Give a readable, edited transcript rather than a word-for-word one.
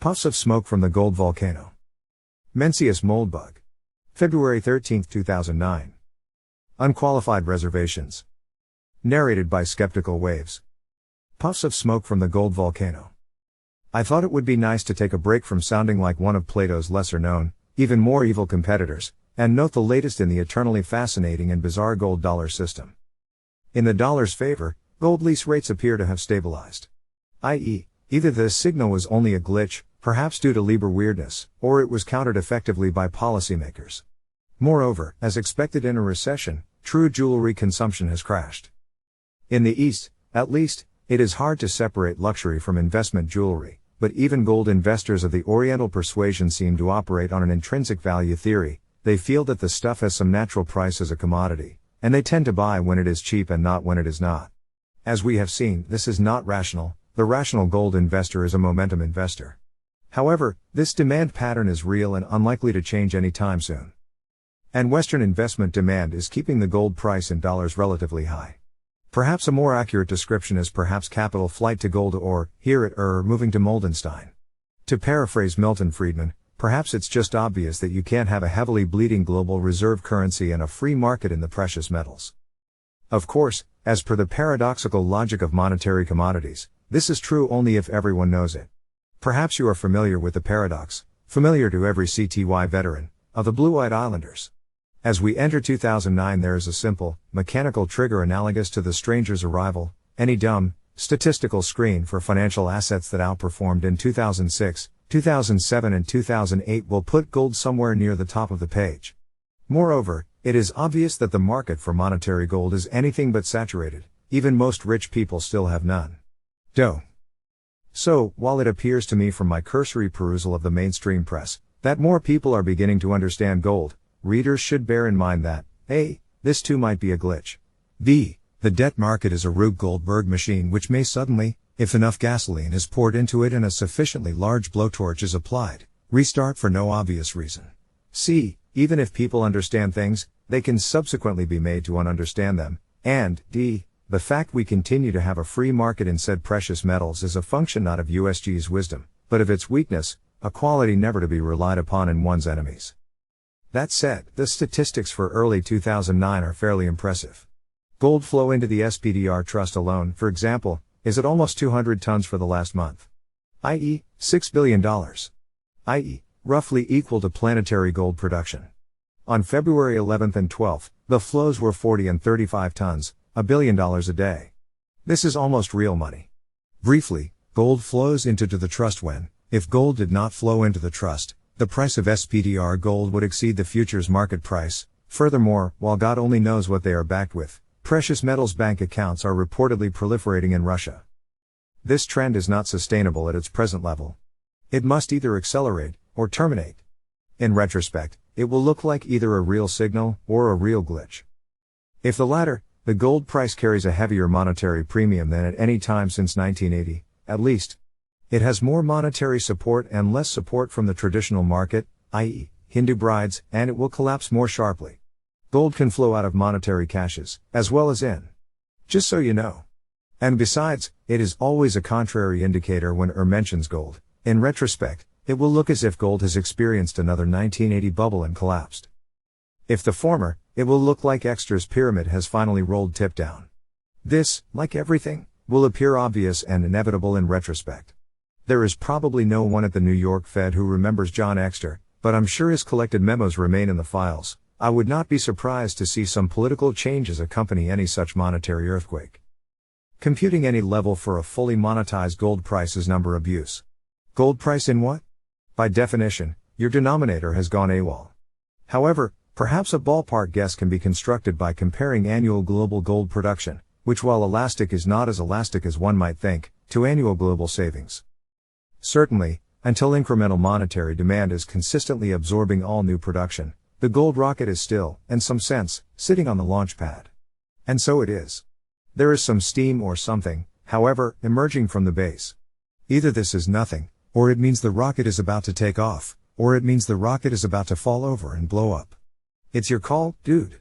Puffs of smoke from the gold volcano. Mencius Moldbug. February 13, 2009. Unqualified Reservations. Narrated by Skeptical Waves. Puffs of smoke from the gold volcano. I thought it would be nice to take a break from sounding like one of Plato's lesser-known, even more evil competitors, and note the latest in the eternally fascinating and bizarre gold dollar system. In the dollar's favor, gold lease rates appear to have stabilized. I.e., either this signal was only a glitch, perhaps due to Libra weirdness, or it was countered effectively by policymakers. Moreover, as expected in a recession, true jewelry consumption has crashed. In the East, at least, it is hard to separate luxury from investment jewelry, but even gold investors of the Oriental persuasion seem to operate on an intrinsic value theory. They feel that the stuff has some natural price as a commodity, and they tend to buy when it is cheap and not when it is not. As we have seen, this is not rational. The rational gold investor is a momentum investor. However, this demand pattern is real and unlikely to change anytime soon. And Western investment demand is keeping the gold price in dollars relatively high. Perhaps a more accurate description is perhaps capital flight to gold, or, here it moving to Moldenstein. To paraphrase Milton Friedman, perhaps it's just obvious that you can't have a heavily bleeding global reserve currency and a free market in the precious metals. Of course, as per the paradoxical logic of monetary commodities, this is true only if everyone knows it. Perhaps you are familiar with the paradox, familiar to every CTY veteran, of the Blue-Eyed Islanders. As we enter 2009, there is a simple, mechanical trigger analogous to the stranger's arrival. Any dumb, statistical screen for financial assets that outperformed in 2006, 2007 and 2008 will put gold somewhere near the top of the page. Moreover, it is obvious that the market for monetary gold is anything but saturated. Even most rich people still have none. So, while it appears to me from my cursory perusal of the mainstream press, that more people are beginning to understand gold, readers should bear in mind that, A, this too might be a glitch. B, the debt market is a Rube Goldberg machine which may suddenly, if enough gasoline is poured into it and a sufficiently large blowtorch is applied, restart for no obvious reason. C, even if people understand things, they can subsequently be made to understand them. And, D, the fact we continue to have a free market in said precious metals is a function not of USG's wisdom, but of its weakness, a quality never to be relied upon in one's enemies. That said, the statistics for early 2009 are fairly impressive. Gold flow into the SPDR Trust alone, for example, is at almost 200 tons for the last month. I.e., $6 billion. I.e., roughly equal to planetary gold production. On February 11th and 12th, the flows were 40 and 35 tons, $1 billion a day. This is almost real money. Briefly, gold flows into the trust when, if gold did not flow into the trust, the price of SPDR gold would exceed the futures market price. Furthermore, while God only knows what they are backed with, precious metals bank accounts are reportedly proliferating in Russia. This trend is not sustainable at its present level. It must either accelerate, or terminate. In retrospect, it will look like either a real signal, or a real glitch. If the latter, the gold price carries a heavier monetary premium than at any time since 1980, at least. It has more monetary support and less support from the traditional market, i.e., Hindu brides, and it will collapse more sharply. Gold can flow out of monetary caches, as well as in. Just so you know. And besides, it is always a contrary indicator when mentions gold. In retrospect, it will look as if gold has experienced another 1980 bubble and collapsed. If the former, it will look like Exeter's pyramid has finally rolled tip down. This, like everything, will appear obvious and inevitable in retrospect. There is probably no one at the New York Fed who remembers John Exeter, but I'm sure his collected memos remain in the files. I would not be surprised to see some political changes accompany any such monetary earthquake. Computing any level for a fully monetized gold price is number abuse. Gold price in what? By definition, your denominator has gone AWOL. However, perhaps a ballpark guess can be constructed by comparing annual global gold production, which while elastic is not as elastic as one might think, to annual global savings. Certainly, until incremental monetary demand is consistently absorbing all new production, the gold rocket is still, in some sense, sitting on the launch pad. And so it is. There is some steam or something, however, emerging from the base. Either this is nothing, or it means the rocket is about to take off, or it means the rocket is about to fall over and blow up. It's your call, dude.